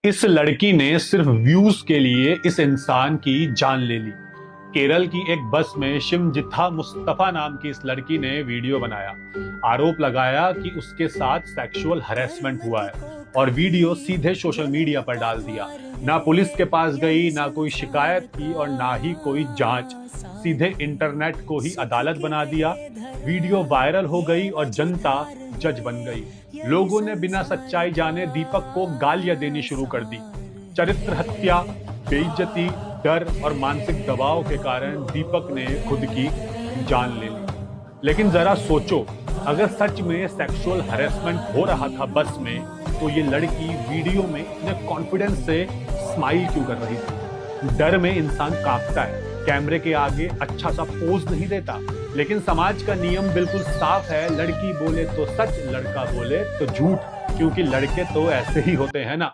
इस लड़की ने सिर्फ व्यूज के लिए इस इंसान की जान ले ली। केरल की एक बस में शिमजिथा मुस्तफा नाम की इस लड़की ने वीडियो बनाया। आरोप लगाया कि उसके साथ सेक्सुअल हरेसमेंट हुआ है और वीडियो सीधे सोशल मीडिया पर डाल दिया। ना पुलिस के पास गई, ना कोई शिकायत की और ना ही कोई जांच। सीधे इंटरनेट को ही अदालत बना दिया। वीडियो वायरल हो गई और जनता जज बन गई। लोगों ने बिना सच्चाई जाने दीपक को गालियां देनी शुरू कर दी। चरित्र हत्या, बेइज्जती, डर और मानसिक दबाव के कारण दीपक ने खुद की जान ले ली। लेकिन जरा सोचो, अगर सच में सेक्सुअल हरेसमेंट हो रहा था बस में, तो ये लड़की वीडियो में इतने कॉन्फिडेंस से स्माइल क्यों कर रही थी? डर में इंसान कांपता है, कैमरे के आगे अच्छा सा पोज नहीं देता। लेकिन समाज का नियम बिल्कुल साफ है, लड़की बोले तो सच, लड़का बोले तो झूठ, क्योंकि लड़के तो ऐसे ही होते हैं ना।